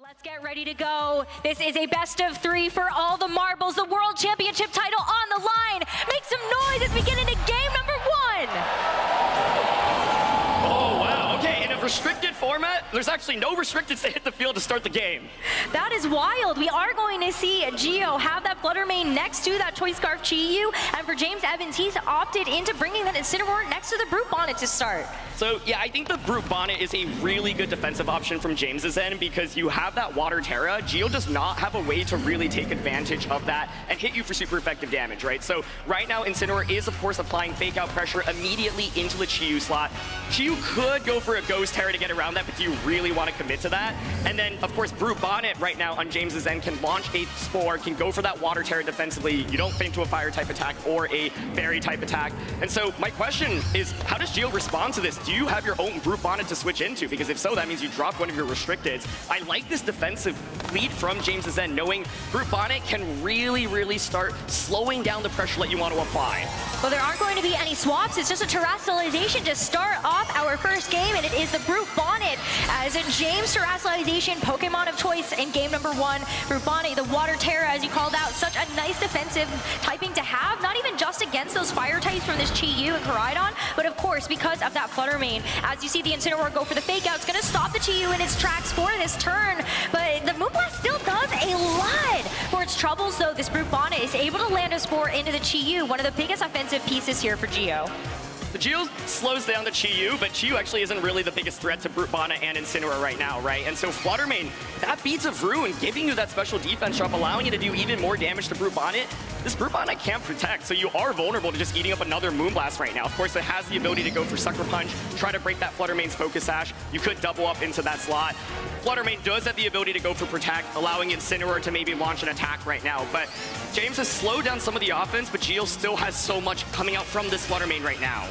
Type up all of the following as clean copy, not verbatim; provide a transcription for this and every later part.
Let's get ready to go. This is a best of 3 for all the marbles. The World Championship title on the line. Make some noise as we get into game number 1. Oh, wow. Okay, in a restricted format, there's actually no restricteds to hit the field to start the game. That is wild. We are going to see Gio have that Flutter Mane next to that Choice Scarf Chi-Yu. And for James Evans, he's opted into bringing that Incineroar next to the Brute Bonnet to start. So, yeah, I think the Brute Bonnet is a really good defensive option from James's end because you have that Water Terra. Gio does not have a way to really take advantage of that and hit you for super effective damage, right? So right now, Incineroar is, of course, applying Fake Out pressure immediately into the Chi-Yu slot. Chi-Yu could go for a Ghost Terra to get around that, but do you really want to commit to that? And then, of course, Brute Bonnet right now on James's end can launch a Spore, can go for that Water Terra defensively. You don't feint to a Fire type attack or a Fairy type attack. And so my question is, how does Gio respond to this? Do you have your own Brute Bonnet to switch into? Because if so, that means you drop one of your restricteds. I like this defensive lead from James's end, knowing Brute Bonnet can really start slowing down the pressure that you want to apply. Well, there aren't going to be any swaps. It's just a Terastallization to start off our first game, and it is the Brute Bonnet as a James Terastallization Pokemon of choice in game number 1. Brute Bonnet, the Water Terra, as you called out, such a nice defensive typing to have, not even just against those fire types from this Chi-Yu and Koraidon, but of course, because of that Flutter Mane. As you see the Incineroar go for the Fake Out, it's going to stop the Chi-Yu in its tracks for this turn, but the Moonblast still does a lot for its troubles, though. This Brute Bonnet is able to land a Spore into the Chi-Yu, one of the biggest offensive pieces here for Gio. The Gio slows down the Chi-Yu, but Chi-Yu actually isn't really the biggest threat to Brute Bonnet and Incineroar right now, right? And so Flutter Mane, that Beads of Ruin, giving you that special defense drop, allowing you to do even more damage to Brute Bonnet. This Brute Bonnet can't protect, so you are vulnerable to just eating up another Moonblast right now. Of course, it has the ability to go for Sucker Punch, try to break that Flutter Mane's Focus Sash. You could double up into that slot. Flutter Mane does have the ability to go for Protect, allowing Incineroar to maybe launch an attack right now. But James has slowed down some of the offense, but Gio still has so much coming out from this Flutter Mane right now.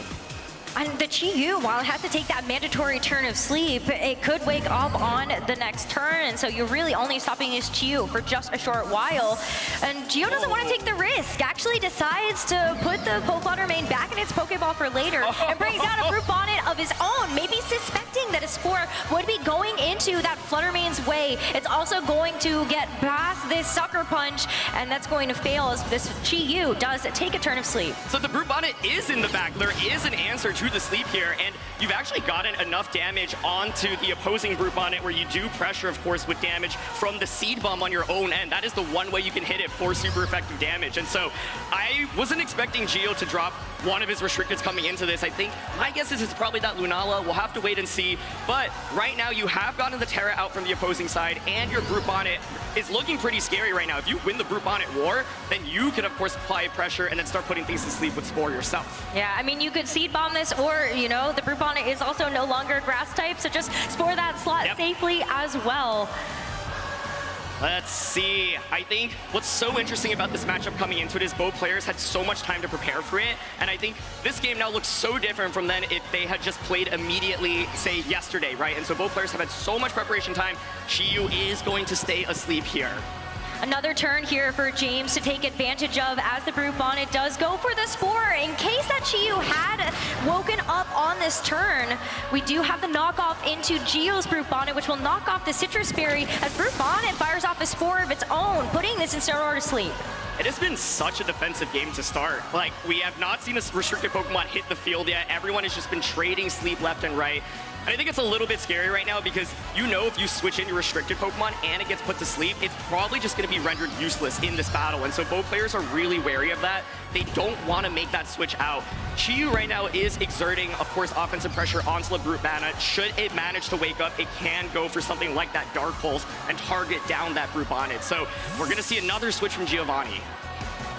And the Chi-Yu, while it has to take that mandatory turn of sleep, it could wake up on the next turn, and so you're really only stopping his Chi-Yu for just a short while. And Gio doesn't want to take the risk, actually decides to put the Flutter Mane back in its Pokeball for later, and brings out a Brute Bonnet of his own, maybe suspecting that a Spore would be going into that Flutter Mane's way. It's also going to get past this Sucker Punch, and that's going to fail as this Chi-Yu does take a turn of sleep. So the Brute Bonnet is in the back. There is an answer to the sleep here, and you've actually gotten enough damage onto the opposing Brute Bonnet where you do pressure, of course, with damage from the Seed Bomb on your own end. That is the one way you can hit it for super effective damage. And so I wasn't expecting Gio to drop one of his restricteds coming into this. I think my guess is it's probably that Lunala. We'll have to wait and see. But right now you have gotten the Terra out from the opposing side, and your Brute Bonnet is looking pretty scary right now. If you win the Brute Bonnet war, then you can, of course, apply pressure and then start putting things to sleep with Spore yourself. Yeah, I mean, you could Seed Bomb this, or, you know, the Brute Bonnet is also no longer Grass type, so just Spore that slot safely as well. Let's see. I think what's so interesting about this matchup coming into it is both players had so much time to prepare for it, and I think this game now looks so different from then if they had just played immediately, say, yesterday, right? And so both players have had so much preparation time. Chi-Yu is going to stay asleep here. Another turn here for James to take advantage of as the Brute Bonnet does go for the Spore. In case that Chi-Yu had woken up on this turn, we do have the knockoff into Gio's Brute Bonnet, which will knock off the Citrus Berry as Brute Bonnet fires off a Spore of its own, putting this Incineroar to sleep. It has been such a defensive game to start. Like, we have not seen a restricted Pokemon hit the field yet. Everyone has just been trading sleep left and right. And I think it's a little bit scary right now because you know if you switch in your restricted Pokemon and it gets put to sleep, it's probably just going to be rendered useless in this battle. And so both players are really wary of that. They don't want to make that switch out. Chi-Yu right now is exerting, of course, offensive pressure onto the Brute Bonnet. Should it manage to wake up, it can go for something like that Dark Pulse and target down that Brute Bonnet. So we're going to see another switch from Giovanni.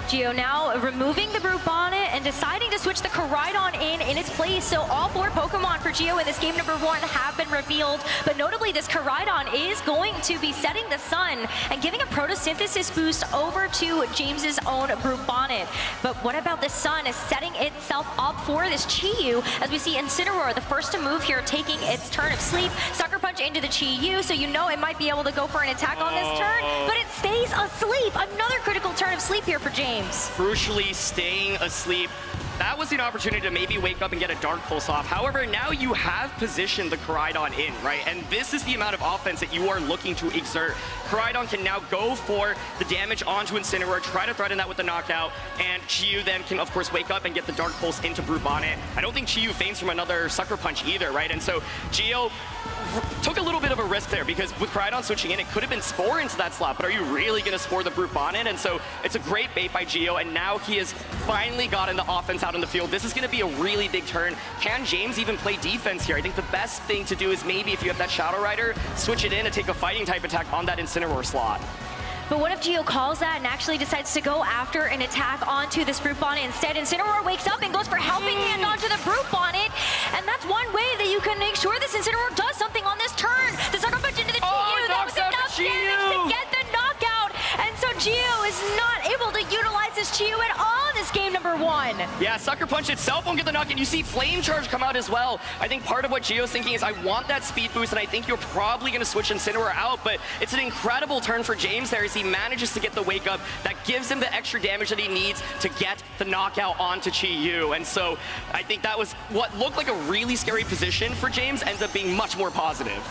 Gio now removing the Brute Bonnet and deciding to switch the Koraidon in its place. So all 4 Pokemon for Gio in this game number 1 have been revealed. But notably, this Koraidon is going to be setting the sun and giving a Photosynthesis boost over to James's own Brute Bonnet. But what about the sun is setting itself up for this Chi-Yu as we see Incineroar, the first to move here, taking its turn of sleep. Sucker Punch into the Chi-Yu, so you know it might be able to go for an attack on this turn, but it stays asleep. Another critical turn of sleep here for James. James. Crucially, staying asleep. That was an opportunity to maybe wake up and get a Dark Pulse off. However, now you have positioned the Koraidon in, right? And this is the amount of offense that you are looking to exert. Koraidon can now go for the damage onto Incineroar, try to threaten that with the knockout, and Chiyu then can, of course, wake up and get the Dark Pulse into Brute Bonnet. I don't think Chiyu feigns from another Sucker Punch either, right? And so Gio took a little bit of a risk there because with Koraidon switching in, it could have been Spore into that slot, but are you really going to Spore the Brute Bonnet? And so it's a great bait by Gio, and now he has finally gotten the offense out in the field. This is going to be a really big turn. Can James even play defense here? I think the best thing to do is maybe if you have that Shadow Rider, switch it in and take a fighting type attack on that Incineroar slot. But what if Gio calls that and actually decides to go after an attack onto this Brute Bonnet instead? Incineroar wakes up and goes for Helping Hand onto the Brute Bonnet, and that's one way that you can make sure this Incineroar does something on this turn. The Sucker Punch into the Chiyu, that was enough damage to get the knockout, and so Gio is not able to utilize this Chiyu at all this game number 1. Yeah, Sucker Punch itself won't get the knock, and you see Flame Charge come out as well. I think part of what Gio's thinking is, I want that speed boost, and I think you're probably going to switch Incineroar out, but it's an incredible turn for James there as he manages to get the wake up that gives him the extra damage that he needs to get the knockout onto Chiyu. And so I think that was what looked like a really scary position for James, ends up being much more positive.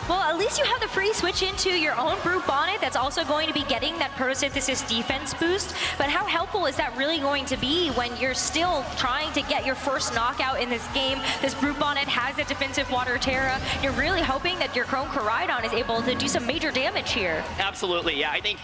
Well, at least you have the free switch into your own Brute Bonnet that's also going to be getting that Photosynthesis defense boost. But how helpful is that really going to be when you're still trying to get your first knockout in this game? This Brute Bonnet has a defensive Water Terra. You're really hoping that your Chrome Koraidon is able to do some major damage here. Absolutely, yeah. I think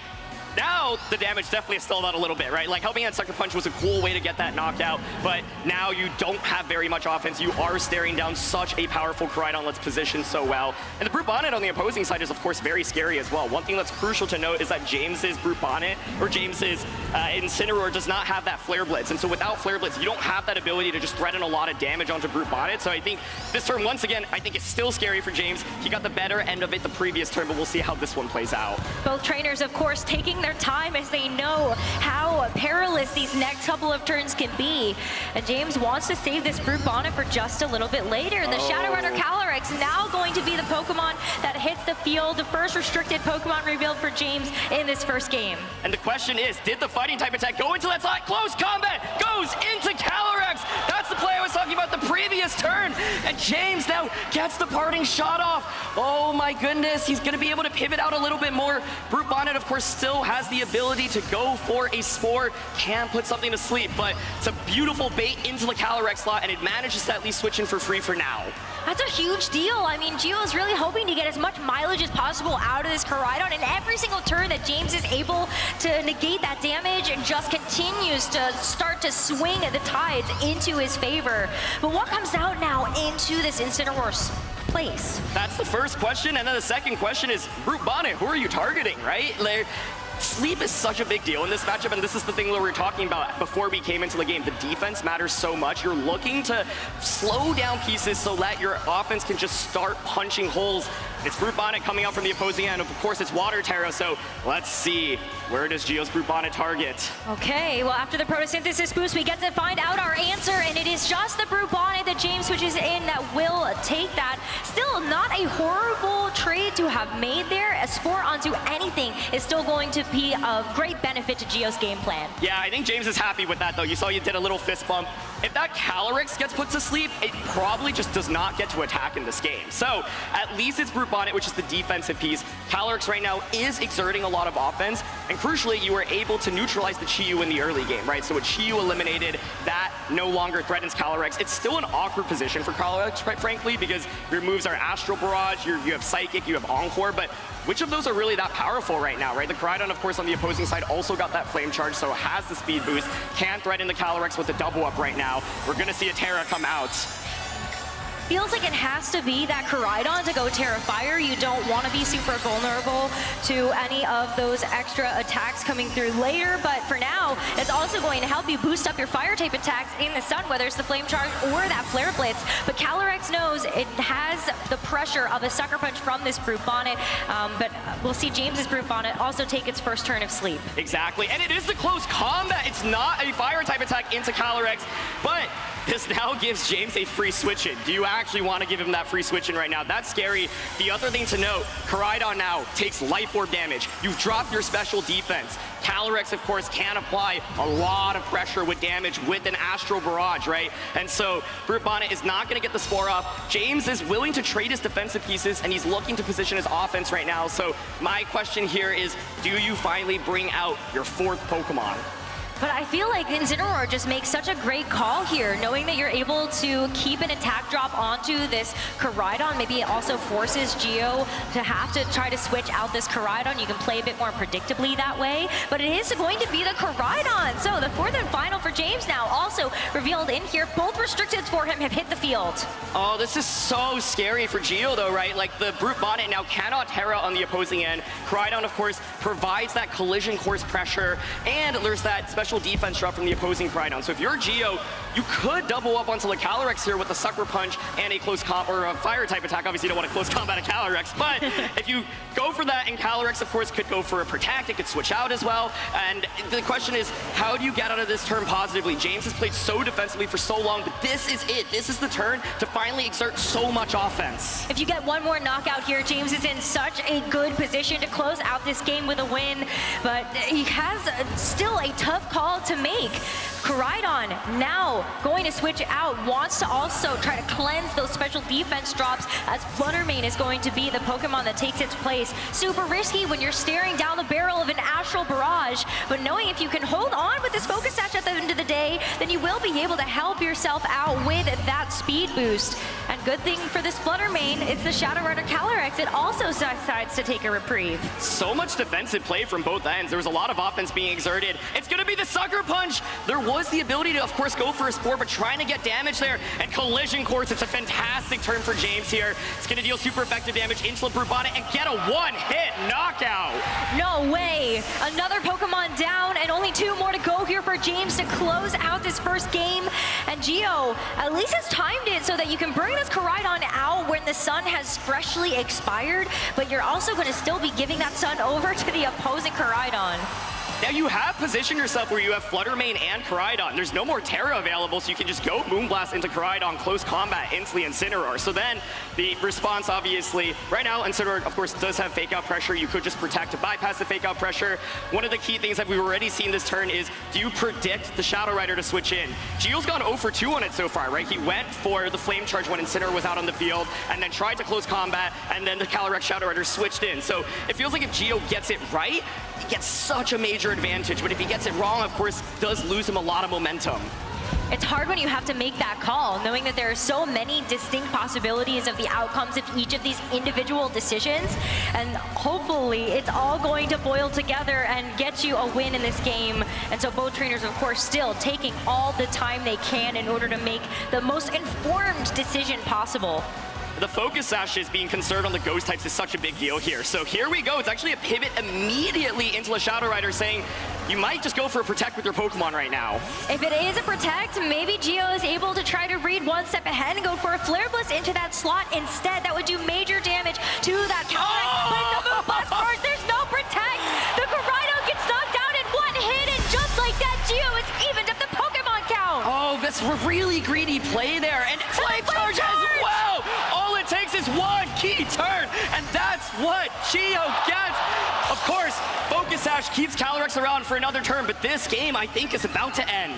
now the damage definitely has stalled out a little bit, right? Like Helping Hand Sucker Punch was a cool way to get that knockout, but now you don't have very much offense. You are staring down such a powerful Koraidon that's positioned so well. And the Brute Bonnet on the opposing side is, of course, very scary as well. One thing that's crucial to note is that James's Brute Bonnet, or James's Incineroar, does not have that Flare Blitz. And so without Flare Blitz, you don't have that ability to just threaten a lot of damage onto Brute Bonnet. So I think this turn, once again, I think it's still scary for James. He got the better end of it the previous turn, but we'll see how this one plays out. Both trainers, of course, taking their time as they know how perilous these next couple of turns can be. And James wants to save this Brute Bonnet for just a little bit later. The Shadow Runner Calyrex now going to be the Pokemon that hits the field. The first restricted Pokemon revealed for James in this first game. And the question is, did the fighting type attack go into that slot? Close combat goes into Calyrex. That's the play I was talking about the previous turn. And James now gets the parting shot off. Oh my goodness, he's going to be able to pivot out a little bit more. Brute Bonnet, of course, still has the ability to go for a Spore, can put something to sleep, but it's a beautiful bait into the Calyrex slot, and it manages to at least switch in for free for now. That's a huge deal. I mean, Gio is really hoping to get as much mileage as possible out of this Koraidon, and every single turn that James is able to negate that damage and just continues to start to swing the tides into his favor. But what comes out now into this Incineroar's place? That's the first question, and then the second question is, Brute Bonnet, who are you targeting, right? Sleep is such a big deal in this matchup, and this is the thing that we were talking about before we came into the game. The defense matters so much. You're looking to slow down pieces so that your offense can just start punching holes. It's Brute Bonnet coming out from the opposing end. Of course, it's Water Terra, so let's see. Where does Gio's Brute Bonnet target? Okay, well, after the Photosynthesis boost, we get to find out our answer, and it is just the Brute Bonnet that James switches in that will take that. Still not a horrible trade to have made there. A Spore onto anything is still going to be of great benefit to Gio's game plan. Yeah, I think James is happy with that, though. You saw you did a little fist bump. If that Calyrex gets put to sleep, it probably just does not get to attack in this game. So at least it's Brute Bonnet, which is the defensive piece. Calyrex right now is exerting a lot of offense, and crucially, you were able to neutralize the Chiyu in the early game, right? So with Chiyu eliminated, that no longer threatens Calyrex. It's still an awkward position for Calyrex, quite frankly, because your moves are Astral Barrage, you have Psychic, you have Encore, but which of those are really that powerful right now, right? The Koraidon, of course, on the opposing side also got that Flame Charge, so has the speed boost, can threaten the Calyrex with the double up right now. We're gonna see a Terra come out. Feels like it has to be that Koraidon to go Terra Fire. You don't want to be super vulnerable to any of those extra attacks coming through later, but for now, it's also going to help you boost up your fire type attacks in the stun, whether it's the Flame Charge or that Flare Blitz. But Calyrex knows it has the pressure of a Sucker Punch from this Brute Bonnet, but we'll see James's Brute Bonnet also take its first turn of sleep. Exactly, and it is the close combat. It's not a fire type attack into Calyrex, but this now gives James a free switch in. Do you actually want to give him that free switch in right now. That's scary. The other thing to note, Koraidon now takes life orb damage. You've dropped your special defense. Calyrex, of course, can apply a lot of pressure with damage with an Astral Barrage, right? And so Brute Bonnet is not going to get the Spore off. James is willing to trade his defensive pieces, and he's looking to position his offense right now. So my question here is, do you finally bring out your 4th Pokemon? But I feel like Incineroar just makes such a great call here, knowing that you're able to keep an attack drop onto this Koraidon. Maybe it also forces Geo to have to try to switch out this Koraidon. You can play a bit more predictably that way, but it is going to be the Koraidon. So the 4th and final for James now, also revealed in here. Both restricted for him have hit the field. Oh, this is so scary for Geo though, right? Like the Brute Bonnet now cannot Terra on the opposing end. Koraidon, of course, provides that collision course pressure, and there's that special defense drop from the opposing Koraidon. So if you're Geo, you could double up onto the Calyrex here with a Sucker Punch and a close or a fire type attack. Obviously, you don't want to close combat a Calyrex, but if you go for that, and Calyrex, of course, could go for a Protect, it could switch out as well. And the question is, how do you get out of this turn positively? James has played so defensively for so long, but this is it. This is the turn to finally exert so much offense. If you get one more knockout here, James is in such a good position to close out this game with a win, but he has still a tough call to make. Koraidon now going to switch out, wants to also try to cleanse those special defense drops, as Flutter Mane is going to be the Pokemon that takes its place. Super risky when you're staring down the barrel of an Astral Barrage, but knowing if you can hold on with this Focus Sash at the end of the day, then you will be able to help yourself out with that speed boost. And good thing for this Flutter Mane, it's the Shadow Rider Calyrex. It also decides to take a reprieve. So much defensive play from both ends. There was a lot of offense being exerted. It's going to be the Sucker Punch. There was the ability to, of course, go for a Spore, but trying to get damage there. And Collision Course, it's a fantastic turn for James here. It's going to deal super effective damage into the Brute Bonnet and get a one-hit knockout. No way. Another Pokemon down, and only 2 more to go here for James to close out this first game. And Geo at least has timed it so that you can bring this Koraidon out when the sun has freshly expired, but you're also going to still be giving that sun over to the opposing Koraidon. Now you have positioned yourself where you have Flutter Mane and Koraidon. There's no more Terra available, so you can just go Moonblast into Koraidon, close combat, instantly Incineroar. So then the response, obviously, right now Incineroar, of course, does have Fake Out pressure. You could just Protect to bypass the Fake Out pressure. One of the key things that we've already seen this turn is, do you predict the Shadow Rider to switch in? Geo's gone 0 for 2 on it so far, right? He went for the Flame Charge when Incineroar was out on the field, and then tried to close combat, and then the Calyrex Shadow Rider switched in. So it feels like if Geo gets it right, he gets such a major advantage, but if he gets it wrong, of course, does lose him a lot of momentum. It's hard when you have to make that call, knowing that there are so many distinct possibilities of the outcomes of each of these individual decisions, and hopefully it's all going to boil together and get you a win in this game. And so both trainers, of course, still taking all the time they can in order to make the most informed decision possible. The Focus Sash is being conserved on the Ghost types is such a big deal here. So here we go. It's actually a pivot immediately into the Shadow Rider, saying you might just go for a Protect with your Pokemon right now. If it is a Protect, maybe Geo is able to try to read one step ahead and go for a Flare Blast into that slot instead. That would do major damage to that Calyrex. But the Moonblast first, there's no Protect. The Koraidon gets knocked down in one hit, and just like that, Geo is evened up the Pokemon count. Oh, that's a really greedy play there. And Flame Charge as well. All it takes is one key turn, and that's what Geo gets. Of course, Focus Sash keeps Calyrex around for another turn, but this game, I think, is about to end.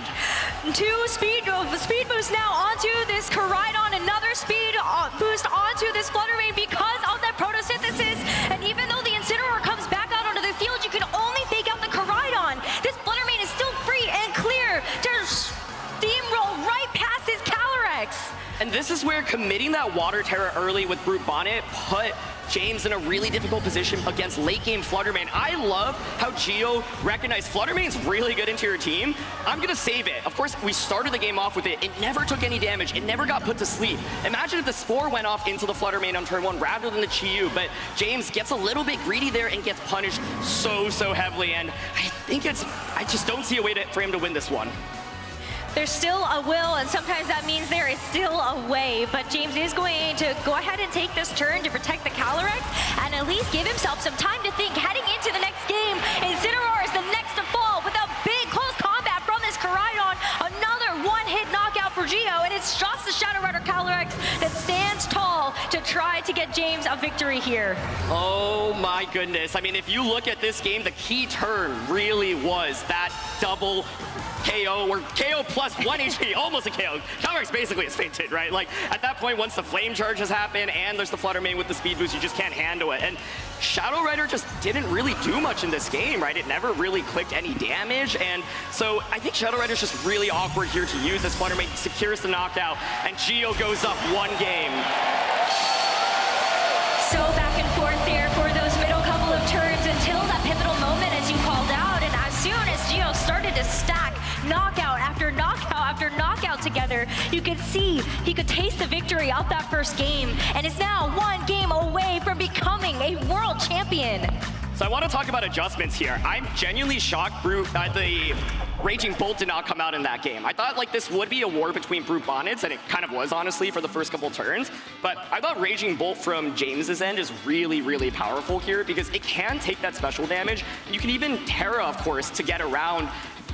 2 speed boosts now onto this Koraidon, another speed boost onto this Flutter Mane because of that Photosynthesis. And even though the Incineroar comes back out onto the field, you can only Fake Out the Koraidon. This Flutter Mane is still free and clear to steamroll right past his Calyrex. And this is where committing that Water Terra early with Brute Bonnet put James in a really difficult position against late game Flutter Mane. I love how Geo recognized Flutter Mane's really good into your team. I'm gonna save it. Of course, we started the game off with it. It never took any damage. It never got put to sleep. Imagine if the Spore went off into the Flutter Mane on turn 1 rather than the Chi-Yu, but James gets a little bit greedy there and gets punished so heavily. And I just don't see a way for him to win this one. There's still a will, and sometimes that means there is still a way, but James is going to go ahead and take this turn to protect the Calyrex and at least give himself some time to think heading into the next game. Incineroar is the next to fall with a big close combat from this Koraidon. Another one-hit knockout for Geo, and it's just the Shadow Rider Calyrex that stays to try to get James a victory here. Oh my goodness. I mean, if you look at this game, the key turn really was that double KO, or KO plus 1 HP, almost a KO. Calyrex basically is fainted, right? Like, at that point, once the flame charges happen and there's the Flutter Mane with the speed boost, you just can't handle it. And Shadow Rider just didn't really do much in this game, right? It never really clicked any damage, and so I think Shadow Rider's just really awkward here to use as Flutter Mane secures the knockout, and Gio goes up 1 game. So back and forth there for those middle couple of turns until that pivotal moment, as you called out, and as soon as Gio started to stack knockout after knockout after knockout together, you could see he could taste the victory of that first game, and is now 1 game away from becoming a world champion. So I want to talk about adjustments here. I'm genuinely shocked the Raging Bolt did not come out in that game. I thought like this would be a war between Brute Bonnets, and it kind of was, honestly, for the first couple turns. But I thought Raging Bolt from James's end is really, really powerful here because it can take that special damage. You can even Terra, of course, to get around,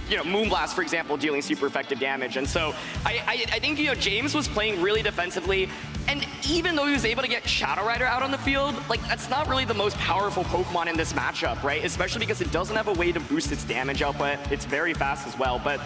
you know, Moonblast, for example, dealing super effective damage. And so I think, you know, James was playing really defensively. And even though he was able to get Shadow Rider out on the field, like, that's not really the most powerful Pokemon in this matchup, right? Especially because it doesn't have a way to boost its damage output. It's very fast as well, but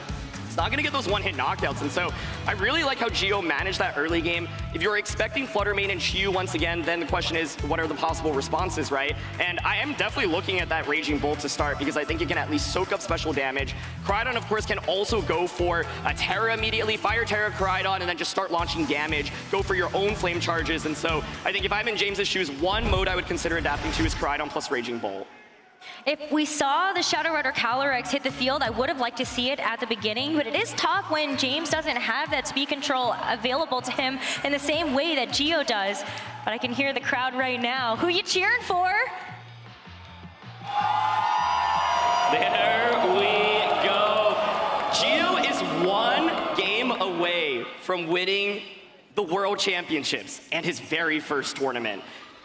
it's not gonna get those one-hit knockouts. And so I really like how Gio managed that early game. If you're expecting Flutter Mane and Chi-Yu once again, then the question is, what are the possible responses, right? And I am definitely looking at that Raging Bolt to start because I think it can at least soak up special damage. Koraidon, of course, can also go for a Terra immediately, Fire Terra Koraidon, and then just start launching damage, go for your own flame charges. And so I think if I'm in James's shoes, one mode I would consider adapting to is Koraidon plus Raging Bolt. If we saw the Shadow Rider Calyrex hit the field, I would have liked to see it at the beginning, but it is tough when James doesn't have that speed control available to him in the same way that Gio does. But I can hear the crowd right now. Who you cheering for? There we go. Gio is 1 game away from winning the World Championships and his very first tournament.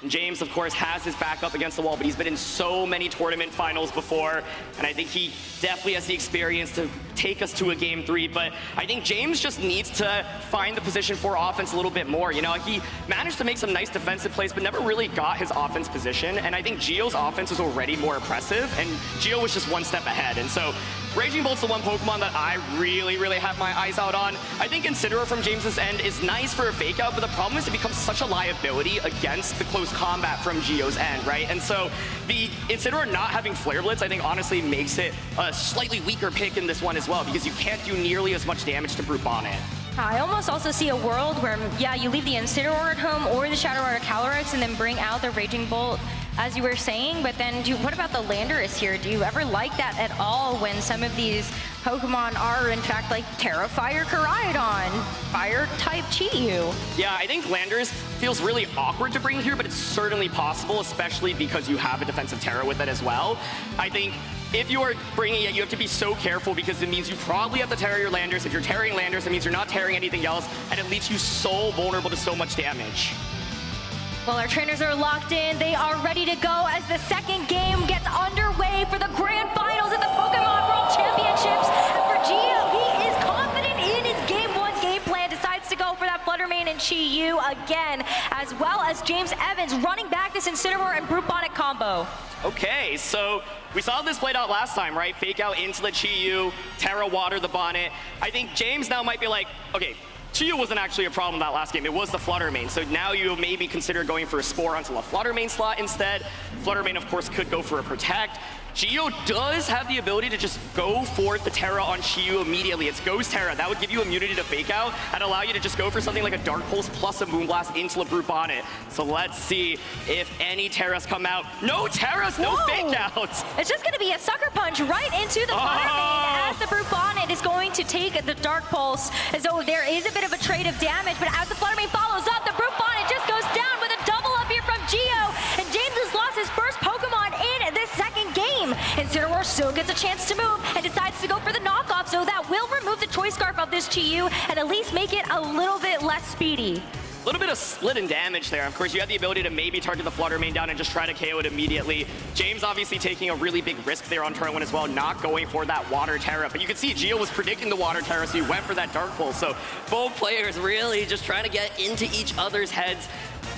James, of course, has his back up against the wall, but he's been in so many tournament finals before, and I think he definitely has the experience to take us to a Game 3, but I think James just needs to find the position for offense a little bit more. You know, he managed to make some nice defensive plays, but never really got his offense position, and I think Gio's offense was already more impressive, and Gio was just 1 step ahead, and so Raging Bolt's the one Pokemon that I really, really have my eyes out on. I think Incineroar from James's end is nice for a fake out, but the problem is it becomes such a liability against the close combat from Gio's end, right? And so the Incineroar not having Flare Blitz, I think honestly makes it a slightly weaker pick in this one as well, because you can't do nearly as much damage to Brute Bonnet. I almost also see a world where, yeah, you leave the Incineroar at home or the Shadow Rider Calyrex and then bring out the Raging Bolt, as you were saying, but then what about the Landorus here? Do you ever like that at all when some of these Pokemon are, in fact, like Terra Fire Koraidon, Fire-type Chi-Yu? Yeah, I think Landorus feels really awkward to bring here, but it's certainly possible, especially because you have a defensive Terra with it as well. I think if you are bringing it, you have to be so careful because it means you probably have to Terra your Landorus. If you're Terraing Landorus, it means you're not Terraing anything else, and it leaves you so vulnerable to so much damage. Well, our trainers are locked in. They are ready to go as the second game gets underway for the grand finals of the Pokemon World Championships. And for Gio, he is confident in his Game 1 game plan, decides to go for that Flutter Mane and Chi-Yu again, as well as James Evans running back this Incineroar and Brute Bonnet combo. Okay, so we saw this played out last time, right? Fake out into the Chi-Yu, Terra Water the Bonnet. I think James now might be like, okay, Chi-Yu wasn't actually a problem that last game. It was the Flutter Mane. So now you maybe consider going for a Spore onto a Flutter Mane slot instead. Flutter Mane, of course, could go for a Protect. Gio does have the ability to just go for the Terra on Chi-Yu immediately. It's Ghost Terra. That would give you immunity to Fake Out and allow you to just go for something like a Dark Pulse plus a Moonblast into a Brute Bonnet. So let's see if any Terras come out. No Terras, no Fake Outs. It's just going to be a Sucker Punch right into the Flutter Mane as the Brute Bonnet is going to take the Dark Pulse. And so there is a bit of a trade of damage, but as the Flutter Mane follows up, the Brute Bonnet just goes down with a double up here from Gio. And James has lost his first Pokemon in this second game. Incineroar still gets a chance to move and decides to go for the knockoff, so that will remove the Choice Scarf of this Chi-Yu and at least make it a little bit less speedy. A little bit of split in damage there. Of course, you had the ability to maybe target the Flutter Mane down and just try to KO it immediately. James obviously taking a really big risk there on turn 1 as well, not going for that Water Terra. But you can see Gio was predicting the Water Terra, so he went for that Dark Pulse. So both players really just trying to get into each other's heads.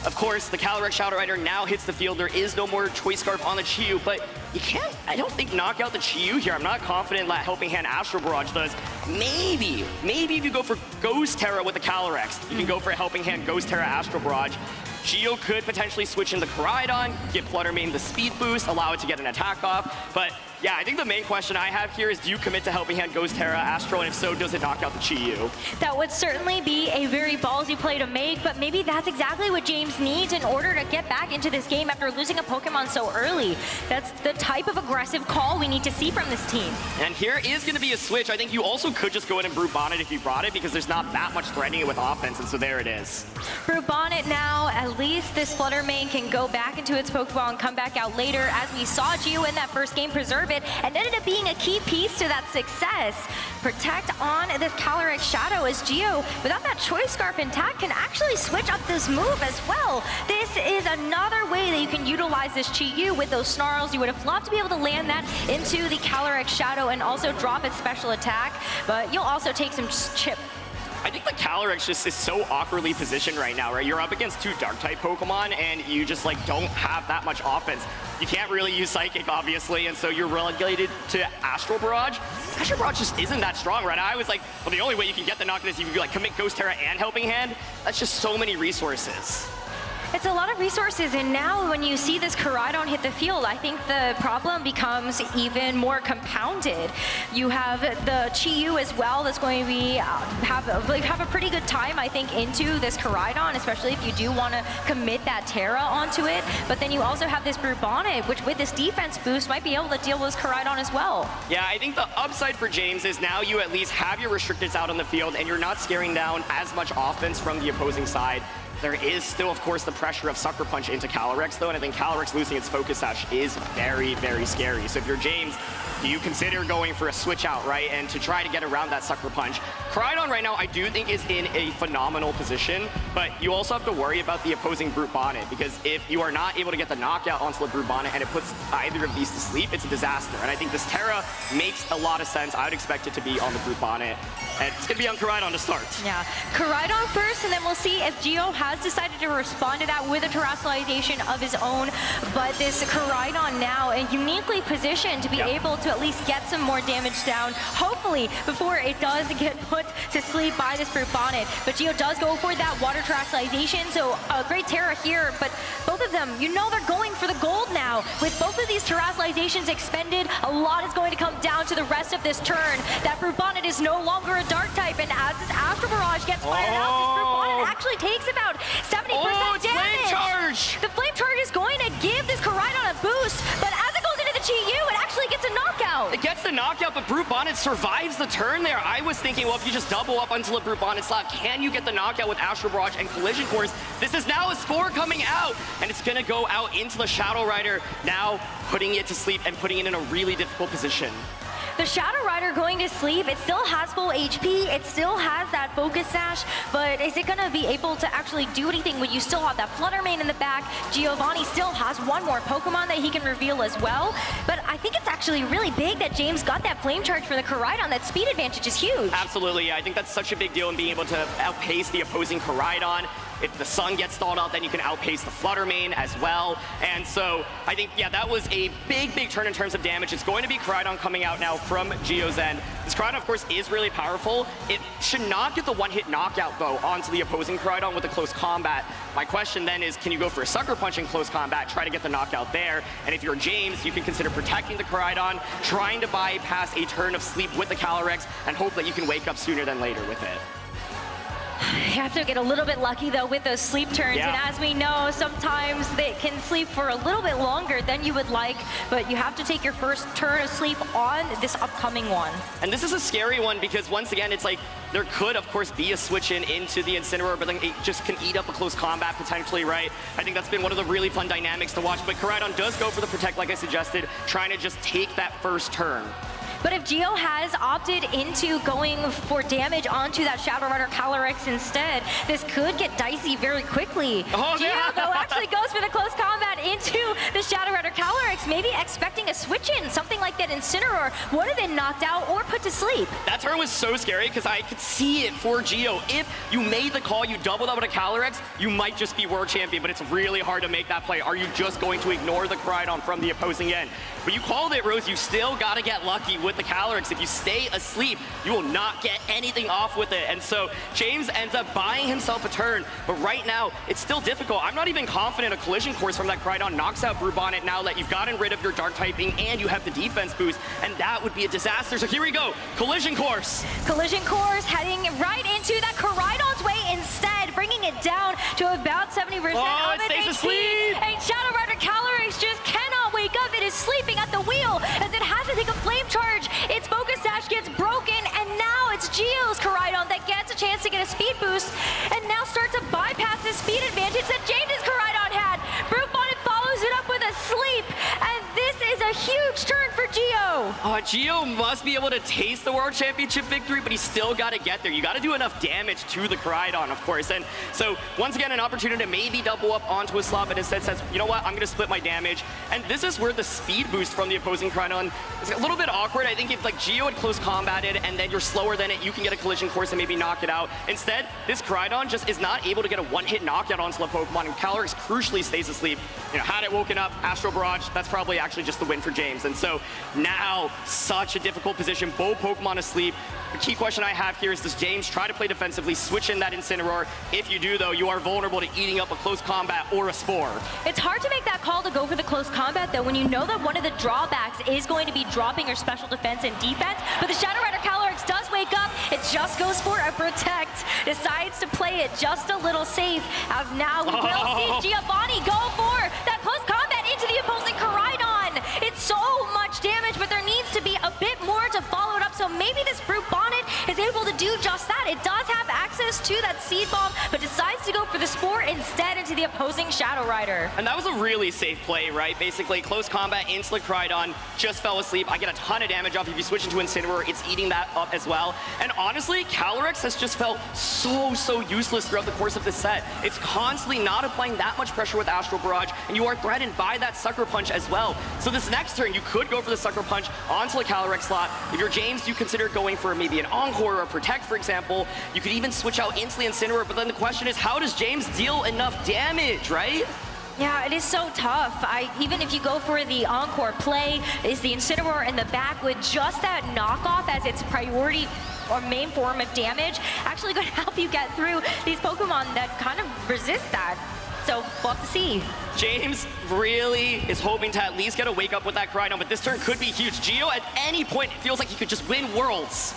Of course, the Calyrex Shadow Rider now hits the field. There is no more Choice Scarf on the Chi-Yu, but you can't, I don't think, knock out the Chi-Yu here. I'm not confident that Helping Hand Astral Barrage does. Maybe if you go for Ghost Terra with the Calyrex, you can go for a Helping Hand Ghost Terra Astral Barrage. Geo could potentially switch into Koraidon, give Flutter Mane the speed boost, allow it to get an attack off. But yeah, I think the main question I have here is, do you commit to Helping Hand Ghost Terra Astral, and if so, does it knock out the Chi-Yu? That would certainly be a very ballsy play to make, but maybe that's exactly what James needs in order to get back into this game after losing a Pokemon so early. That's the type of aggressive call we need to see from this team. And here is going to be a switch. I think you also could just go in and Brute Bonnet if you brought it, because there's not that much threatening it with offense, and so there it is. Brute Bonnet now, at least this Flutter Mane can go back into its Pokeball and come back out later. As we saw Geo in that first game preserve it, and ended up being a key piece to that success. Protect on this Calyrex Shadow as Geo, without that Choice Scarf intact, can actually switch up this move as well. This is another way that you can utilize this Chi-Yu with those snarls. You would have loved to be able to land that into the Calyrex Shadow and also drop its special attack, but you'll also take some chip. I think the Calyrex just is so awkwardly positioned right now, right? You're up against two Dark-type Pokemon, and you just, like, don't have that much offense. You can't really use Psychic, obviously, and so you're relegated to Astral Barrage. Astral Barrage just isn't that strong, right? I was like, well, the only way you can get the knock is if you, like, commit Ghost Terra and Helping Hand. That's just so many resources. It's a lot of resources, and now when you see this Koraidon hit the field, I think the problem becomes even more compounded. You have the Chi-Yu as well that's going to be have a pretty good time, I think, into this Koraidon, especially if you do want to commit that Terra onto it. But then you also have this Brute Bonnet, which with this defense boost might be able to deal with this Koraidon as well. Yeah, I think the upside for James is now you at least have your restricteds out on the field, and you're not scaring down as much offense from the opposing side. There is still, of course, the pressure of Sucker Punch into Calyrex, though, and I think Calyrex losing its Focus Sash is very, very scary. So if you're James, do you consider going for a switch out, right, and to try to get around that Sucker Punch? Koraidon right now, I do think, is in a phenomenal position, but you also have to worry about the opposing Brute Bonnet, because if you are not able to get the knockout onto the Brute Bonnet and it puts either of these to sleep, it's a disaster. And I think this Terra makes a lot of sense. I would expect it to be on the Brute Bonnet, and it's going to be on Koraidon to start. Yeah, Koraidon first, and then we'll see if Geo has decided to respond to that with a terrestrialization of his own. But this Koraidon now, and uniquely positioned to be able to at least get some more damage down, hopefully, before it does get put to sleep by this Brute Bonnet. But Geo does go for that water terrestrialization, so a great Terra here, but both of them, you know they're going for the gold now. With both of these terrestrializations expended, a lot is going to come down to the rest of this turn. That Brute Bonnet is no longer a Dark type, and as this Astral Barrage gets fired out, this Brute Bonnet actually takes about 70% it's damage. Flame Charge! The Flame Charge is going to give this Koraidon a boost, but as it goes into the Chi-Yu, it actually gets a knockout. It gets the knockout, but Brute Bonnet survives the turn there. I was thinking, well, if you just double up until a Brute Bonnet slap, can you get the knockout with Astral Barrage and Collision Course? This is now a Spore coming out, and it's going to go out into the Shadow Rider, now putting it to sleep and putting it in a really difficult position. The Shadow Rider going to sleep, it still has full HP, it still has that Focus Sash, but is it going to be able to actually do anything when you still have that Flutter Mane in the back? Giovanni still has one more Pokemon that he can reveal as well, but I think it's actually really big that James got that Flame Charge for the Koraidon. That speed advantage is huge. Absolutely, yeah. I think that's such a big deal in being able to outpace the opposing Koraidon. If the Sun gets stalled out, then you can outpace the Flutter Mane as well. And so I think, yeah, that was a big, big turn in terms of damage. It's going to be Koraidon coming out now from Geo's end. This Koraidon, of course, is really powerful. It should not get the one-hit knockout, though, onto the opposing Koraidon with a close combat. My question then is, can you go for a Sucker Punch in close combat, try to get the knockout there? And if you're James, you can consider protecting the Koraidon, trying to bypass a turn of sleep with the Calyrex, and hope that you can wake up sooner than later with it. You have to get a little bit lucky, though, with those sleep turns. Yeah. And as we know, sometimes they can sleep for a little bit longer than you would like, but you have to take your first turn of sleep on this upcoming one. And this is a scary one because, once again, it's like there could, of course, be a switch into the Incineroar, but then it just can eat up a close combat potentially, right? I think that's been one of the really fun dynamics to watch. But Koraidon does go for the Protect, like I suggested, trying to just take that first turn. But if Gio has opted into going for damage onto that Shadow Rider Calyrex instead, this could get dicey very quickly. Oh, Gio, yeah. though, actually goes for the close combat into the Shadow Rider Calyrex, maybe expecting a switch-in. Something like that Incineroar would have been knocked out or put to sleep. That turn was so scary because I could see it for Gio. If you made the call, you doubled up with a Calyrex, you might just be world champion, but it's really hard to make that play. Are you just going to ignore the Koraidon from the opposing end? But you called it, Rose. You still got to get lucky with the Calyrex. If you stay asleep, you will not get anything off with it. And so James ends up buying himself a turn, but right now, it's still difficult. I'm not even confident a Collision Course from that Koraidon knocks out Brubonnet now that you've gotten rid of your Dark typing and you have the defense boost, and that would be a disaster. So here we go, Collision Course. Collision Course heading right into that Koraidon's way instead, bringing it down to about 70% Oh, of it stays its asleep. HP. And Shadow Rider Calyrex just cannot wake up. It is sleeping at the wheel as it has to take a flame charge. Its focus sash gets broken, and now it's Gio's Koraidon that gets a chance to get a speed boost, and now starts to bypass the speed advantage that James's Koraidon had. Brubonnet follows it up with a sleep, and this is a huge turn for Gio. Gio must be able to taste the World Championship victory, but he's still got to get there. You got to do enough damage to the Koraidon, of course. And so, once again, an opportunity to maybe double up onto a slot, but instead says, you know what, I'm going to split my damage. And this is where the speed boost from the opposing Koraidon is a little bit awkward. I think if like Gio had close combated and then you're slower than it, you can get a Collision Course and maybe knock it out. Instead, this Koraidon just is not able to get a one-hit knockout onto the Pokemon, and Calyrex crucially stays asleep. You know, had it woken up, Astral Barrage, that's probably actually just the win for James. And so now, such a difficult position, both Pokemon asleep. The key question I have here is, does James try to play defensively, switch in that Incineroar? If you do, though, you are vulnerable to eating up a close combat or a Spore. It's hard to make that call to go for the close combat, though, when you know that one of the drawbacks is going to be dropping your special defense and defense. But the Shadow Rider Calyrex does wake up. It just goes for a protect. Decides to play it just a little safe, as now we will see Giovanni go for that close combat into the opposing Koraidon. It's so much damage, but there needs to be a bit more to follow it up. So maybe this Brubonnet is able to do just that. It does have access to that Seed Bomb, but decides to go for the Spore instead into the opposing Shadow Rider. And that was a really safe play, right? Basically, close combat into the Koraidon, just fell asleep. I get a ton of damage off. If you switch into Incineroar, it's eating that up as well. And honestly, Calyrex has just felt so useless throughout the course of this set. It's constantly not applying that much pressure with Astral Barrage, and you are threatened by that Sucker Punch as well. So this next turn, you could go for the Sucker Punch onto the Calyrex slot. If you're James, you consider going for maybe an Encore or a Protect, for example. You could even switch out into the Incineroar, but then the question is, how does James deal enough damage, right? Yeah, it is so tough. Even if you go for the Encore play, is the Incineroar in the back with just that knockoff as its priority or main form of damage, actually going to help you get through these Pokemon that kind of resist that. So we'll have to see. James really is hoping to at least get a wake up with that Koraidon, but this turn could be huge. Gio, at any point, feels like he could just win Worlds.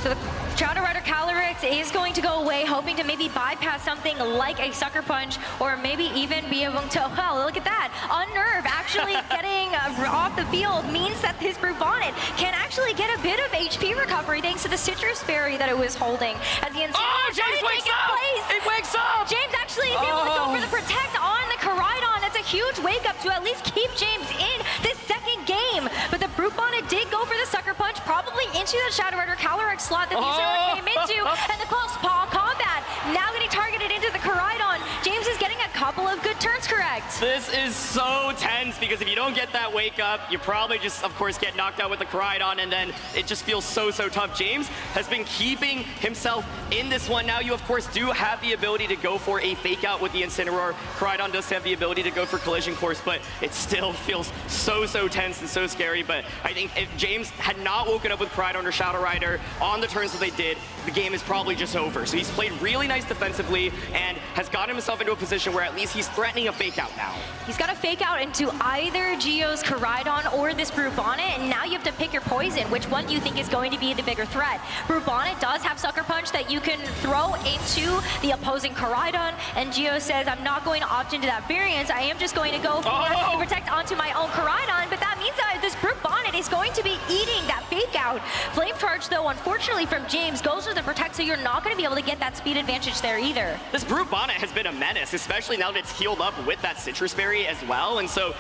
So the Shadow Rider Calyrex is going to go away, hoping to maybe bypass something like a Sucker Punch, or maybe even be able to, well, look at that. Unnerve actually getting off the field means that this Brubonnet can actually get a bit of HP recovery thanks to the Citrus Berry that it was holding. As the James wakes up! It wakes up! James actually is able to go for the Protect on the Koraidon. That's a huge wake up to at least keep James in this second game. But the Brubonnet did go for the Sucker Punch, probably into the Shadow Rider Calyrex slot that the Incineroar came into, and the close paw combat now getting targeted into the Koraidon. James is getting a couple of good turns correct. This is so tense because if you don't get that wake up, you probably just, of course, get knocked out with the Koraidon, and then it just feels so tough. James has been keeping himself in this one. Now you, of course, do have the ability to go for a fake out with the Incineroar. Koraidon does have the ability to go for Collision Course, but it still feels so tense and so scary. But I think if James had not woken up with Koraidon or Shadow Rider on the turns that they did, the game is probably just over. So he's played really nice defensively and has gotten himself into a position where at least he's threatening a fake out now. He's got to fake out into either Gio's Koraidon or this Brubonnet, and now you have to pick your poison. Which one do you think is going to be the bigger threat? Brubonnet does have Sucker Punch that you can throw into the opposing Koraidon, and Gio says, I'm not going to opt into that variance. I am just going to go for the Protect onto my own Koraidon, but that means that this Brubonnet is going to be eating that fake out. Flame Charge, though, unfortunately from James, goes for the Protect, so you're not going to be able to get that speed advantage there either. This Brubonnet has been a menace, especially now that it's healed up with that Citrus Berry as well, and so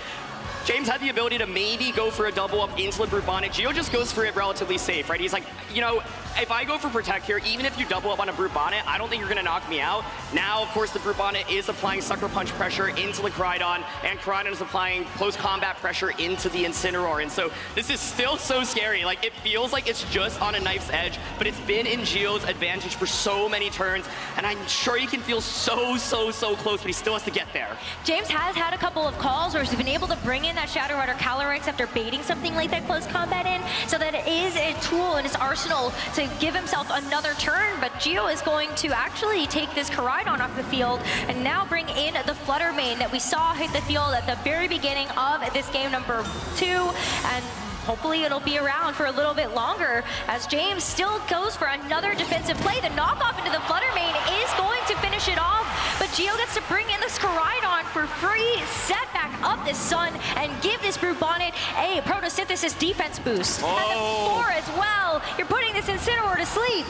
James had the ability to maybe go for a double up into the Brute Bonnet. Gio just goes for it relatively safe, right? He's like, you know, if I go for Protect here, even if you double up on a Brute Bonnet, I don't think you're going to knock me out. Now, of course, the Brute Bonnet is applying Sucker Punch pressure into the Koraidon, and Koraidon is applying close combat pressure into the Incineroar. And so this is still so scary. Like, it feels like it's just on a knife's edge, but it's been in Gio's advantage for so many turns, and I'm sure he can feel so close, but he still has to get there. James has had a couple of calls where he's been able to bring in that Shadow Rider Calyrex after baiting something like that close combat in, so that it is a tool in his arsenal to give himself another turn. But Gio is going to actually take this Koraidon off the field and now bring in the Flutter Mane that we saw hit the field at the very beginning of this game number 2, and hopefully it'll be around for a little bit longer as James still goes for another defensive play. The knockoff into the Flutter Mane is going to finish it off, but Gio gets to bring in this Koraidon for free, set back up this Sun, and give this Brute Bonnet a Photosynthesis defense boost. Oh. And the 4 as well. You're putting this Incineroar to sleep.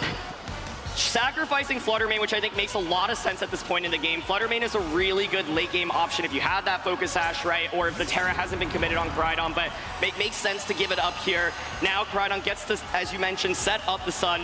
Sacrificing Flutter Mane, which I think makes a lot of sense at this point in the game. Flutter Mane is a really good late game option if you have that Focus Sash, right? Or if the Terra hasn't been committed on Koraidon, but it makes sense to give it up here. Now Koraidon gets this, as you mentioned, set up the Sun,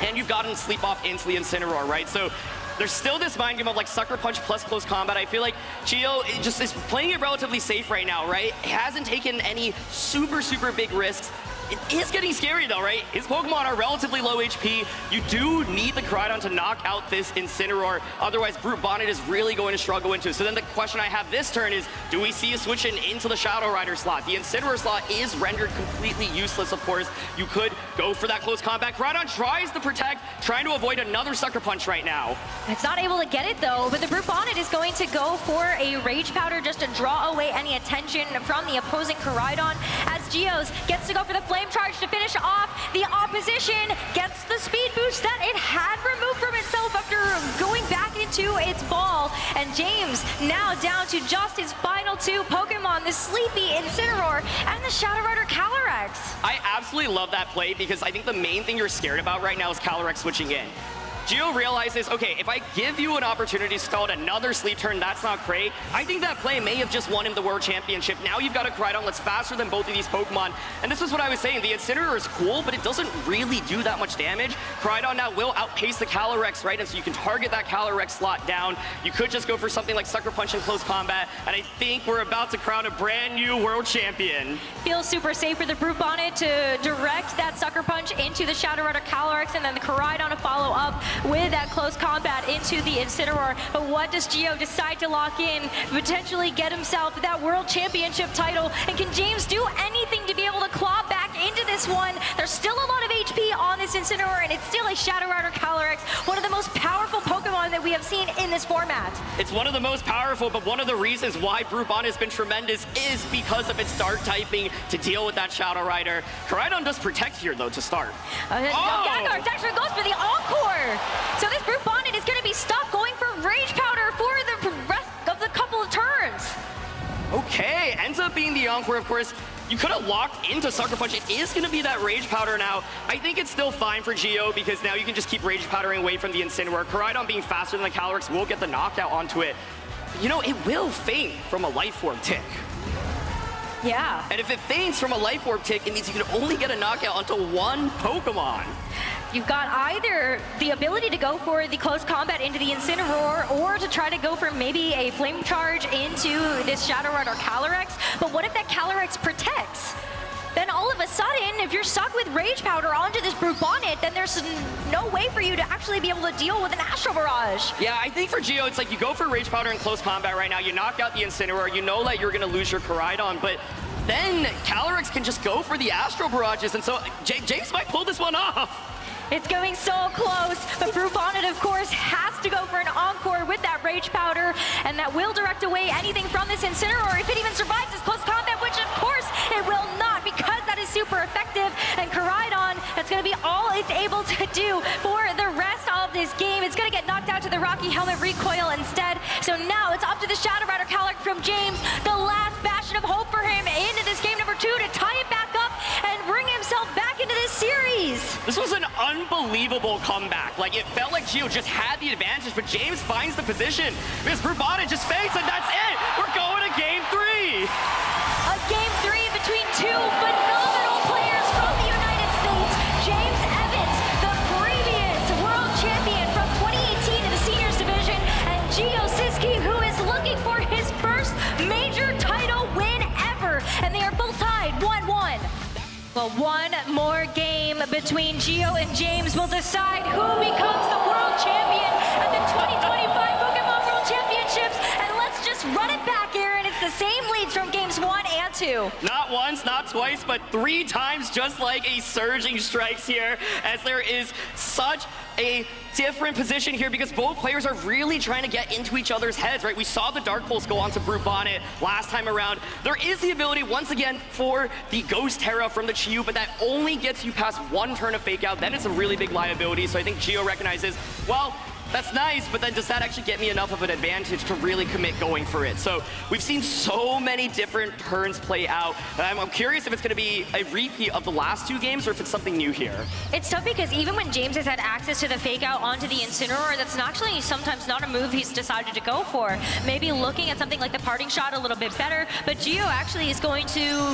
and you've gotten sleep off into the Incineroar, right? So there's still this mind game of like Sucker Punch plus close combat. I feel like Gio just is playing it relatively safe right now, right? He hasn't taken any super big risks. It is getting scary though, right? His Pokemon are relatively low HP. You do need the Koraidon to knock out this Incineroar. Otherwise, Brute Bonnet is really going to struggle into. So then the question I have this turn is, do we see a switch into the Shadow Rider slot? The Incineroar slot is rendered completely useless, of course. You could go for that close combat. Koraidon tries to protect, trying to avoid another Sucker Punch right now. It's not able to get it though, but the Brute Bonnet is going to go for a Rage Powder just to draw away any attention from the opposing Koraidon, as Gios gets to go for the Flame Charge to finish off. The opposition gets the speed boost that it had removed from itself after going back into its ball. And James now down to just his final 2 Pokemon, the Sleepy Incineroar and the Shadow Rider Calyrex. I absolutely love that play because I think the main thing you're scared about right now is Calyrex switching in. Gio realizes, okay, if I give you an opportunity to stall another sleep turn, that's not great. I think that play may have just won him the World Championship. Now you've got a Koraidon that's faster than both of these Pokemon. And this is what I was saying. The Incineroar is cool, but it doesn't really do that much damage. Koraidon now will outpace the Calyrex, right? And so you can target that Calyrex slot down. You could just go for something like Sucker Punch in close combat. And I think we're about to crown a brand new World Champion. Feels super safe for the Brute Bonnet to direct that Sucker Punch into the Shadow Rider Calyrex, and then the Koraidon to follow up with that close combat into the Incineroar. But what does Gio decide to lock in? Potentially get himself that World Championship title. And can James do anything to be able to claw back into this one? There's still a lot of HP on this Incineroar, and it's still a Shadow Rider Calyrex, one of the most powerful Pokemon that we have seen in this format. It's one of the most powerful, but one of the reasons why Brute Bonnet has been tremendous is because of its Dark typing to deal with that Shadow Rider. Koraidon does protect here, though, to start. Gengar actually goes for the Encore. So this Brute Bonnet is going to be stuck going for Rage Powder for the rest of the couple of turns. Okay, ends up being the Encore, of course. You could have locked into Sucker Punch. It is going to be that Rage Powder now. I think it's still fine for Gio because now you can just keep Rage Powdering away from the Incineroar. Koraidon being faster than the Calyrex will get the knockout onto it. But, you know, it will faint from a Life Orb tick. Yeah. And if it faints from a Life Orb tick, it means you can only get a knockout onto one Pokemon. You've got either the ability to go for the close combat into the Incineroar, or to try to go for maybe a Flame Charge into this Shadow Rider Calyrex. But what if that Calyrex protects? Then all of a sudden, if you're stuck with Rage Powder onto this Brute Bonnet, then there's no way for you to actually be able to deal with an Astral Barrage. Yeah, I think for Gio, it's like you go for Rage Powder in close combat right now, you knock out the Incineroar, you know that you're going to lose your Koraidon, but then Calyrex can just go for the Astral Barrages, and so James might pull this one off. It's going so close, but Brute Bonnet, of course, has to go for an Encore with that Rage Powder, and that will direct away anything from this Incineroar if it even survives this close combat, which of course it will not, because that is super effective. And Koraidon, that's going to be all it's able to do for the rest of this game. It's going to get knocked out to the Rocky Helmet recoil instead. So now it's up to the Shadow Rider Calyrex from James, the last bastion of hope for him into this game number 2 to tie it back up and bring himself back into this series. This was an unbelievable comeback. Like, it felt like Gio just had the advantage, but James finds the position because Brute Bonnet just fakes, and that's it. We're going to game 3. Game 3 between two phenomenal players from the United States. James Evans, the previous world champion from 2018 in the seniors division, and Gio Siski, who is looking for his first major title win ever. And they are both tied 1-1. Well, one more game between Gio and James will decide who becomes the world champion at the 2025 Pokemon World Championships. And let's just run it back, Aaron. It's the same leads from games 1 and 2. Not once, not twice, but 3 times, just like a Surging Strikes here, as there is such a different position here because both players are really trying to get into each other's heads, right? We saw the Dark Pulse go on to Brute Bonnet last time around. There is the ability, once again, for the Ghost Terra from the Chi-Yu, but that only gets you past 1 turn of Fake Out. Then it's a really big liability, so I think Gio recognizes, well, that's nice, but then does that actually get me enough of an advantage to really commit going for it? So we've seen so many different turns play out. I'm curious if it's going to be a repeat of the last 2 games or if it's something new here. It's tough because even when James has had access to the Fake Out onto the Incineroar, that's actually sometimes not a move he's decided to go for. Maybe looking at something like the Parting Shot a little bit better, but Gio actually is going to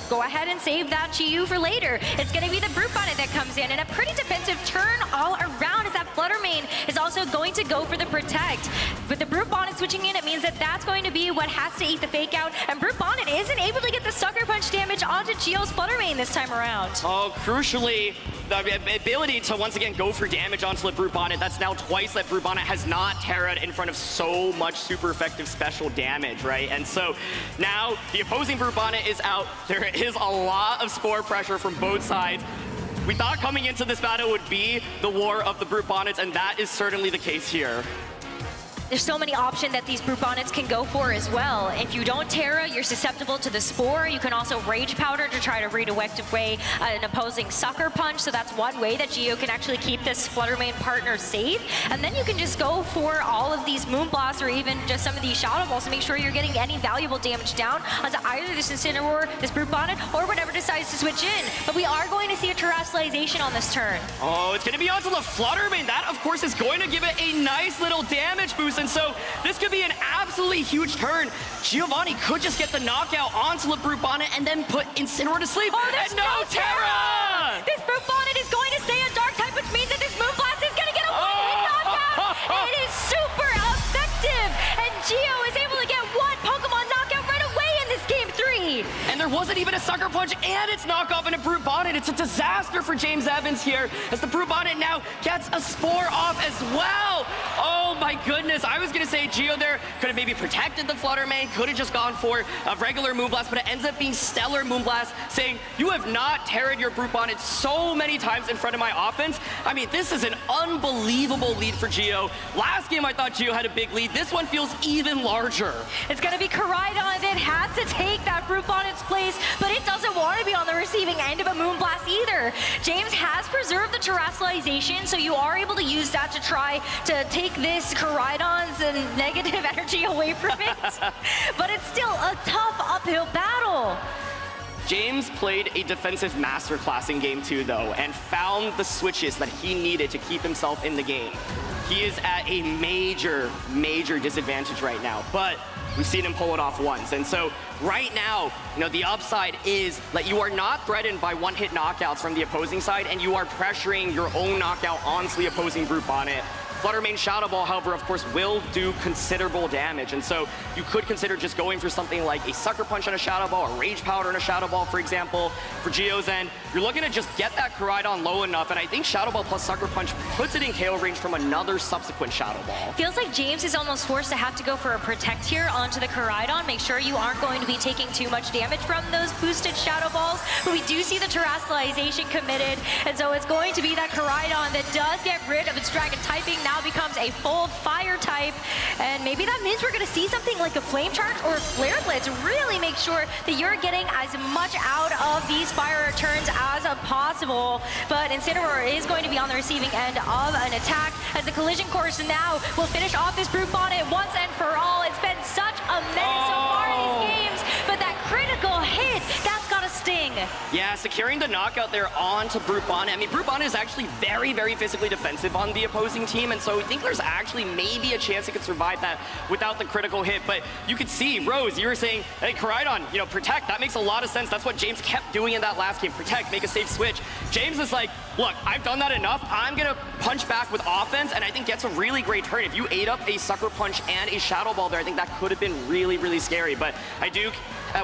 go ahead and save that Chi-Yu for later. It's going to be the Brute Bonnet that comes in, and a pretty defensive turn all around as that Flutter Mane is also going to go for the Protect. With the Brute Bonnet switching in, it means that that's going to be what has to eat the Fake Out, and Brute Bonnet isn't able to get the Sucker Punch damage onto Gio's Flutter Mane this time around. Oh, crucially, the ability to once again go for damage onto the Brute Bonnet. That's now twice that Brute Bonnet has not terra'd in front of so much super effective special damage, right? And so now the opposing Brute Bonnet is out. There is a lot of Spore pressure from both sides. We thought coming into this battle would be the war of the Brute Bonnets, and that is certainly the case here. There's so many options that these Brute Bonnets can go for as well. If you don't Terra, you're susceptible to the Spore. You can also Rage Powder to try to redirect away an opposing Sucker Punch. So that's one way that Gio can actually keep this Flutter Mane partner safe. And then you can just go for all of these Moonblasts or even just some of these Shadow Balls to make sure you're getting any valuable damage down onto either this Incineroar, this Brute Bonnet, or whatever decides to switch in. But we are going to see a Terrestrialization on this turn. Oh, it's going to be onto the Flutter Mane. That, of course, is going to give it a nice little damage boost. And so this could be an absolutely huge turn. Giovanni could just get the knockout onto the Brute Bonnet and then put Incineroar to sleep. Oh, there's and no Terra! This Brute Bonnet is going to stay on Dark type, which means that this Moonblast is going to get a one-hit knockout. It is super effective, and Gio is able to get one Pokemon knockout right away in this game 3. And there wasn't even a Sucker Punch and its knockoff in a Brute Bonnet. It's a disaster for James Evans here as the Brute Bonnet now gets a Spore off as well. Oh my goodness, I was gonna say Gio there could have maybe protected the Flutter Mane, could have just gone for a regular Moonblast, but it ends up being Stellar Moonblast, saying, you have not terra'd your Brute Bonnet so many times in front of my offense. I mean, this is an unbelievable lead for Gio. Last game I thought Gio had a big lead. This one feels even larger. It's gonna be Koraidon that has to take that Brute Bonnet's place, but it doesn't want to be on the receiving end of a Moonblast either. James has preserved the Terrestrialization, so you are able to use that to try to take this Koraidon's negative energy away from it. But it's still a tough uphill battle. James played a defensive masterclass in game 2 though, and found the switches that he needed to keep himself in the game. He is at a major, major disadvantage right now, but we've seen him pull it off once. And so right now, you know, the upside is that you are not threatened by one-hit knockouts from the opposing side, and you are pressuring your own knockout onto the opposing Brute Bonnet. Flutter Mane Shadow Ball, however, of course, will do considerable damage. And so you could consider just going for something like a Sucker Punch on a Shadow Ball, a Rage Powder on a Shadow Ball, for example. For Gio's end, you're looking to just get that Koraidon low enough, and I think Shadow Ball plus Sucker Punch puts it in KO range from another subsequent Shadow Ball. Feels like James is almost forced to have to go for a Protect here onto the Koraidon. Make sure you aren't going to be taking too much damage from those boosted Shadow Balls. But we do see the Terrestrialization committed, and so it's going to be that Koraidon that does get rid of its Dragon typing, now becomes a full Fire type, and maybe that means we're going to see something like a Flame Charge or a Flare Blitz. Really make sure that you're getting as much out of these Fire turns as possible. But Incineroar is going to be on the receiving end of an attack, as the Collision Course now will finish off this Brute Bonnet once and for all. It's been such a menace so far in these games, but that critical hit, that's got to stop Sting. Yeah, securing the knockout there onto Brute Bonnet. I mean, Brute Bonnet is actually very, very physically defensive on the opposing team, and so I think there's actually maybe a chance he could survive that without the critical hit. But you could see, Rose, you were saying, hey, Koraidon, you know, protect. That makes a lot of sense. That's what James kept doing in that last game. Protect, make a safe switch. James is like, look, I've done that enough. I'm going to punch back with offense, and I think gets a really great turn. If you ate up a Sucker Punch and a Shadow Ball there, I think that could have been really, really scary. But I do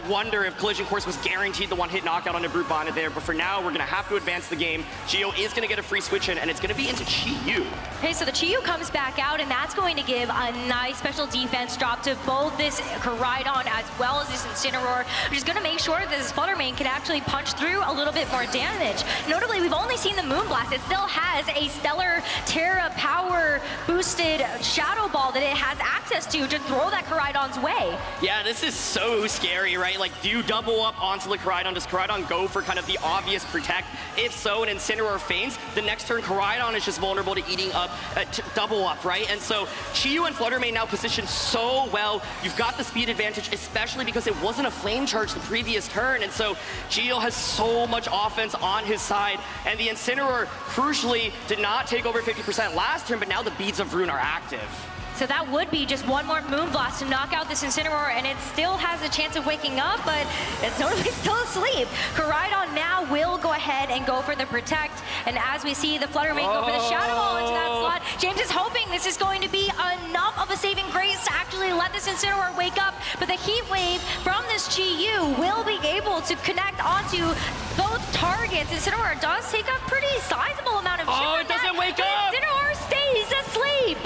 wonder if Collision Course was guaranteed the one-hit knockout on a Brute Bonnet there. But for now, we're going to have to advance the game. Geo is going to get a free switch in, and it's going to be into Chi-Yu. Okay, so the Chi-Yu comes back out, and that's going to give a nice special defense drop to both this Koraidon as well as this Incineroar, which is going to make sure that this Fluttermane can actually punch through a little bit more damage. Notably, we've only seen the Moonblast. It still has a Stellar Terra power boosted Shadow Ball that it has access to throw that Koraidon's way. Yeah, this is so scary, right? Like, do you double up onto the Koraidon? Does Koraidon go for kind of the obvious protect? If so, an Incineroar feigns, the next turn Koraidon is just vulnerable to eating up, double up, right? And so Chi-Yu and Fluttermane now positioned so well. You've got the speed advantage, especially because it wasn't a flame charge the previous turn. And so Geo has so much offense on his side. And the Incineroar, crucially, did not take over 50% last turn, but now the Beads of Ruin are active. So that would be just one more Moonblast to knock out this Incineroar, and it still has a chance of waking up, but it's totally still asleep. Koraidon now will go ahead and go for the Protect, and as we see the Fluttermane go for the Shadow Ball into that slot, James is hoping this is going to be enough of a saving grace to actually let this Incineroar wake up, but the Heat Wave from this Chi-Yu will be able to connect onto both targets. Incineroar does take a pretty sizable amount of Oh, it doesn't wake up! Incineroar stays asleep!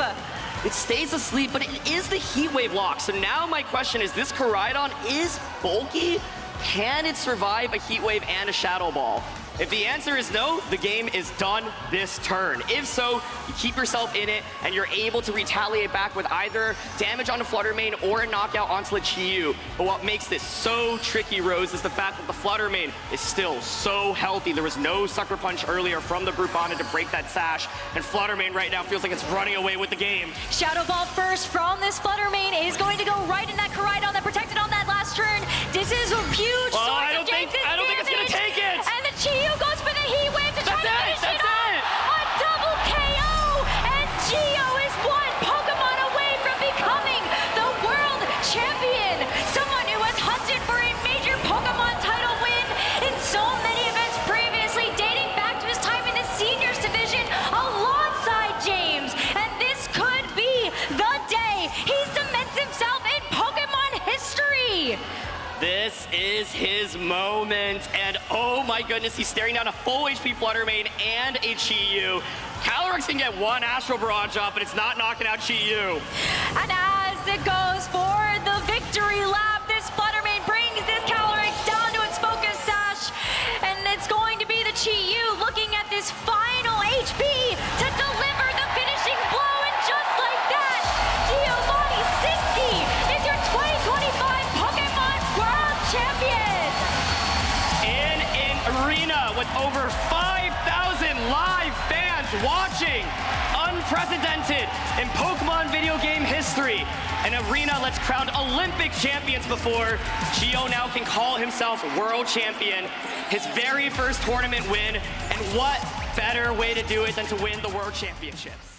It stays asleep, but it is the Heat Wave lock. So now my question is, this Koraidon is bulky? Can it survive a Heat Wave and a Shadow Ball? If the answer is no, the game is done this turn. If so, you keep yourself in it, and you're able to retaliate back with either damage on the Fluttermane or a knockout onto the Chi-Yu. But what makes this so tricky, Rose, is the fact that the Fluttermane is still so healthy. There was no Sucker Punch earlier from the Brute Bonnet to break that sash, and Fluttermane right now feels like it's running away with the game. Shadow Ball first from this Fluttermane is going to go right in that Koraidon that protected on that last turn. This is a huge source I don't of think damage. it's gonna take it. And the Chi-Yu goes for the Heat Wave to try to finish it off. A double KO, and Geo is one Pokemon away from becoming the world champion. Someone who has hunted for a major Pokemon title win in so many events previously, dating back to his time in the seniors division alongside James. And this could be the day he cements himself in Pokemon history. This is his moment, and oh my goodness, he's staring down a full HP Fluttermane and a Chi-Yu. Calyrex can get one Astral Barrage off, but it's not knocking out Chi-Yu. And as it goes for the victory lap, this Fluttermane brings this Calyrex down to its focus sash, and it's going to be the Chi-Yu looking at this final HP to deliver the finishing blow, and just like that, Giovanni Siski is your 2025 Pokemon World Champion! In an arena with over 5,000 live fans watching, unprecedented in Pokemon video game history. An arena that's crowned Olympic champions before. Geo now can call himself world champion, his very first tournament win, and what better way to do it than to win the world championships?